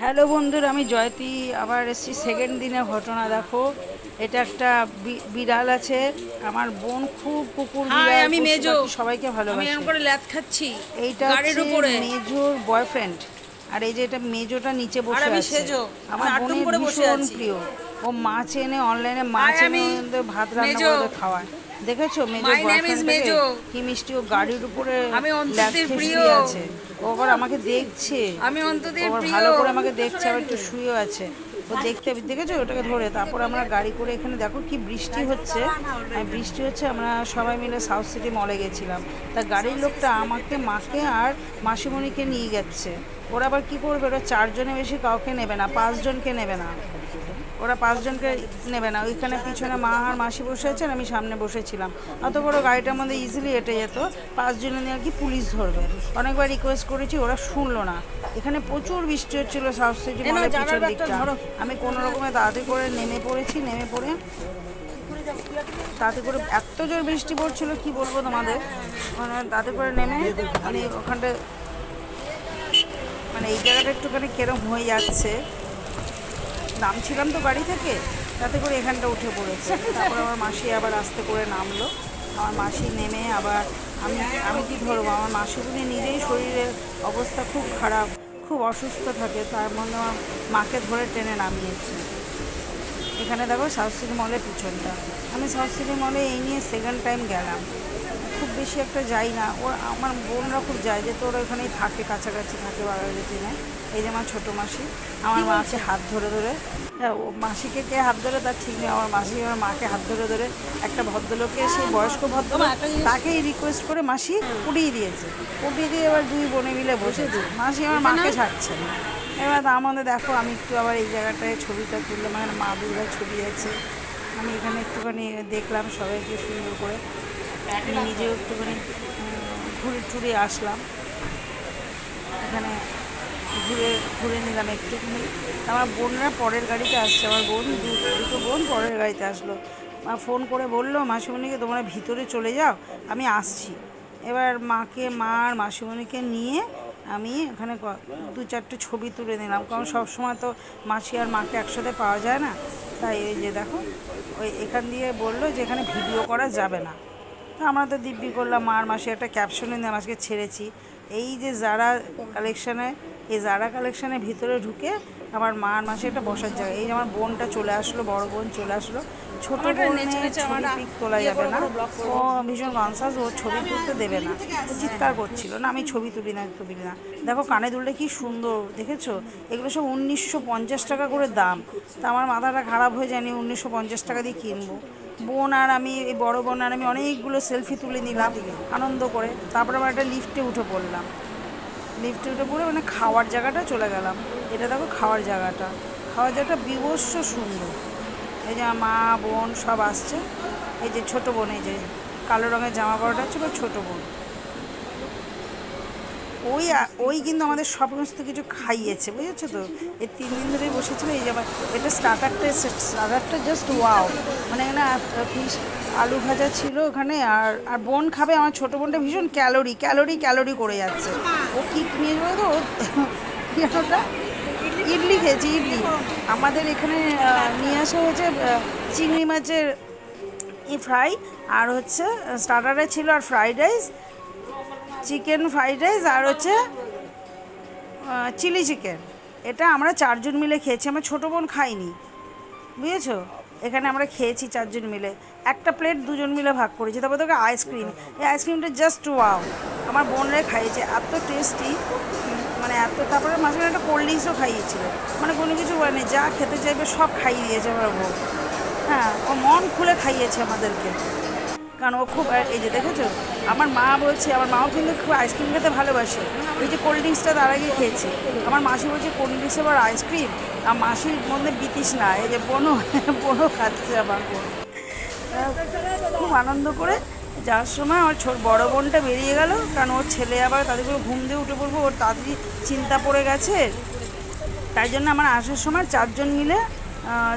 Hello বন্ধুরা, আমি জয়তী আবার এসেছি সেকেন্ড দিনের ঘটনা। দেখো, এটা একটা বিড়াল আছে। আমার বোন খুব কুকুর বিড়াল আমি মেজো সবাইকে আমি ভালোবাসে। এরকম করে ল্যাদ খাচ্ছি এইটা গাড়ির হচ্ছে উপরে। মেজোর বয়ফ্রেন্ড, আর এই যে এটা মেজোটা নিচে আর বসে আমি আছে। সেজো আমার আটুম বোনের করে বসে ভীষণ আছি। প্রিয়। ও মাছ এনে অনলাইনে মাছ Hi, এনে আমি ওদের ভাত রান্না মেজো। করে ওদের খাওয়ায়। দেখেছো মেজোর My name is বয়ফ্রেন্ডটাকে মেজো। কি মিষ্টি! ও গাড়ির উপরে আমি ল্যাদ অন্ততির খেয়ে প্রিয়। শুয়ে আছে। ও আবার আমাকে দেখছে, আমি অন্ততির আবার প্রিয়। ভালো করে আমাকে দেখছে, আবার একটু শুয়েও আছে। ও দেখতে দেখেছো ওটাকে ধরে। তারপর আমরা গাড়ি করে এখানে দেখো কি বৃষ্টি হচ্ছে। বৃষ্টি হচ্ছে, আমরা সবাই মিলে সাউথ সিটি মলে গেছিলাম। তা গাড়ির লোকটা আমাকে, মাকে আর মাসিমণিকে নিয়ে যাচ্ছে। ওরা আবার কি করবে, ওরা 4 জনের বেশি কাউকে নেবে না, 5 জনকে নেবে না। ওরা 5 জনকে নেবে না। ওইখানে পিছনে মা আর মাসি বসে আছেন, আমি সামনে বসেছিলাম। অত বড় গাড়িটার মধ্যে ইজিলি হেঁটে যেত। 5 জনে নিয়ে আর কি পুলিশ ধরবে। অনেকবার রিকোয়েস্ট করেছি, ওরা শুনলো না। এখানে প্রচুর বৃষ্টি হচ্ছিল সাউথ সিটি মলের পিছন দিকটা। আমি কোনো রকমে তাড়াতাড়ি করে নেমে পড়েছি। নেমে পড়ে তাতে করে এত জোর বৃষ্টি পড়ছিল কি বলবো তোমাদের। মানে তাতে করে নেমে আমি ওখানটা, মানে এই জায়গাটা একটুখানি কেরম হয়ে যাচ্ছে। নামছিলাম তো গাড়ি থেকে, তাতে করে এখানটা উঠে পড়েছে। তারপর আমার মাসি আবার আস্তে করে নামলো। আমার মাসি নেমে আবার আমি আমি কি ধরবো, আমার মাসিগুলি নিজেই শরীরের অবস্থা খুব খারাপ, খুব অসুস্থ থাকে। তার মধ্যে আমার মাকে ধরে টেনে নামিয়েছে। এখানে দেখো সাউথ সিটি মলের পিছনটা। আমি সাউথ সিটি মলে এই নিয়ে সেকেন্ড টাইম গেলাম। খুব বেশি একটা যাই না। আমার বোনরা খুব যায়, যে তোরা ওখানেই থাকে, কাছাকাছি থাকে বাগাতিনে। এই যে আমার ছোটো মাসি, আমার মাকে হাত ধরে ধরে, হ্যাঁ ও মাসিকে কে হাত ধরে তার ঠিক নেই, আমার মাসি আমার মাকে হাত ধরে ধরে একটা ভদ্রলোকে, সেই বয়স্ক ভদ্রলোক, তাকেই রিকোয়েস্ট করে মাসি উঠিয়ে দিয়েছে। উঠিয়ে দিয়ে এবার 2 বোনে মিলে বসেছে। মাসি আমার মাকে ছাড়ছে না। এবার তার মধ্যে দেখো আমি একটু আবার এই জায়গাটায় ছবিটা তুললাম, মানে মা দুর্গার ছবি আছে। আমি এখানে একটুখানি দেখলাম সবাইকে সুন্দর করে। আমি নিজেও একটুখানি ঘুরে টুরে আসলাম। এখানে ঘুরে ঘুরে নিলাম একটুখানি। আমার বোনরা পরের গাড়িতে আসছে। আমার বোন দুটো বোন পরের গাড়িতে আসলো। মা ফোন করে বললো মাসিমণিকে তোমরা ভিতরে চলে যাও, আমি আসছি। এবার মা আর মাসিমণিকে নিয়ে আমি এখানে 2-4টে ছবি তুলে নিলাম, কারণ সবসময় তো মাসি আর মাকে একসাথে পাওয়া যায় না। তাই এই যে দেখো, ওই এখান দিয়ে বললো যে এখানে ভিডিও করা যাবে না। তো আমরা তো দিব্যি করলাম। মা আর মাসি একটা ক্যাপশনে নিয়ে আজকে ছেড়েছি। এই যে যারা কালেকশানে, এই যারা কালেকশানের ভিতরে ঢুকে আমার মা আর মাসি একটা বসার জায়গা। এই যে আমার বোনটা চলে আসলো, বড় বোন চলে আসলো। ছোটো বোনের ছবি পিক তোলা যাবে না, ও ভীষণ কনসাস, ও ছবি তুলতে দেবে না। ও চিৎকার করছিল, না আমি ছবি তুলি না। দেখো কানে দুলটা কি সুন্দর দেখেছো। এগুলো সব 1950 টাকা করে দাম। তা আমার মাথাটা খারাপ হয়ে যায়নি, 1950 টাকা দিয়ে কিনবো। বোন আর আমি, এই বড় বোন আর আমি অনেকগুলো সেলফি তুলে নিলাম আনন্দ করে। তারপরে আবার একটা লিফটে উঠে পড়লাম। লিফটে উঠে পড়ে মানে খাওয়ার জায়গাটা চলে গেলাম। এটা দেখো খাওয়ার জায়গাটা বিভৎস সুন্দর। এই যে মা বোন সব আসছে। এই যে ছোটো বোন, এই যে কালো রঙের জামা পরাটা হচ্ছে ছোটো বোন। ওই কিন্তু আমাদের সমস্ত কিছু খাইয়েছে, বুঝেছো তো। এই 3 দিন ধরেই বসেছিল। এই যে আবার এটা স্টার্টারটা জাস্ট ওয়াও। মানে এখানে ফিশ আলু ভাজা ছিল ওখানে। আর বোন খাবে, আমার ছোটো বোনটা ভীষণ ক্যালোরি করে যাচ্ছে। ও কী নিয়ে যাবে তো ওটা ইডলি খেয়েছি, ইডলি। আমাদের এখানে নিয়ে আসা হয়েছে চিংড়ি মাছের ফ্রাই, আর হচ্ছে স্টার্টারে ছিল আর fried rice, chicken fried rice, আর হচ্ছে চিলি চিকেন। এটা আমরা 4 জন মিলে খেয়েছি। আমার ছোটো বোন খাইনি, বুঝেছো। এখানে আমরা খেয়েছি 4 জন মিলে। একটা প্লেট 2 জন মিলে ভাগ করেছি। তারপর তোকে আইসক্রিম, এই আইসক্রিমটা জাস্ট ওয়াও। আমার বোনরা খাইয়েছে, এত টেস্টি, মানে এত। তারপরে মাঝে মাঝে একটা কোল্ড ড্রিঙ্কসও খাইয়েছিল। মানে কোনো কিছু বলেনি, যা খেতে চাইবে সব খাইয়ে দিয়েছে আমার বোন। হ্যাঁ, ও মন খুলে খাইয়েছে আমাদেরকে, কারণ ও খুব, এই যে দেখেছো আমার মা বলছে, আমার মাও কিন্তু খুব আইসক্রিম খেতে ভালোবাসে। এই যে কোল্ড ড্রিঙ্কসটা তার আগে খেয়েছি। আমার মাসি বলছে কোল্ড ড্রিঙ্কস আবার আইসক্রিম, আর মাসির মধ্যে বিতিস না। এই যে বোনও খাচ্ছে আমার বোন। খুব আনন্দ করে যাওয়ার সময় আমার বড় বোনটা বেরিয়ে গেল, কারণ ওর ছেলে আবার তাদের করে ঘুম দিয়ে উঠে পড়বো, ওর তাড়াতাড়ি চিন্তা পড়ে গেছে। তাই জন্য আমার আসার সময় 4 জন মিলে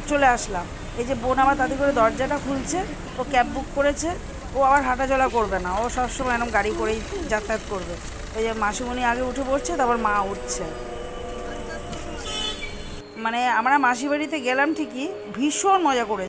চলে আসলাম। এই যে বোন আবার তাদের করে দরজাটা খুলছে, ও ক্যাব বুক করেছে। ও আবার হাঁটাচলা করবে না, ও সবসময় এরকম গাড়ি করেই যাতায়াত করবে। এই যে মাসিমণি আগে উঠে পড়ছে, তারপর মা উঠছে। মানে আমরা মাসি বাড়িতে গেলাম ঠিকই, ভীষণ মজা করেছি।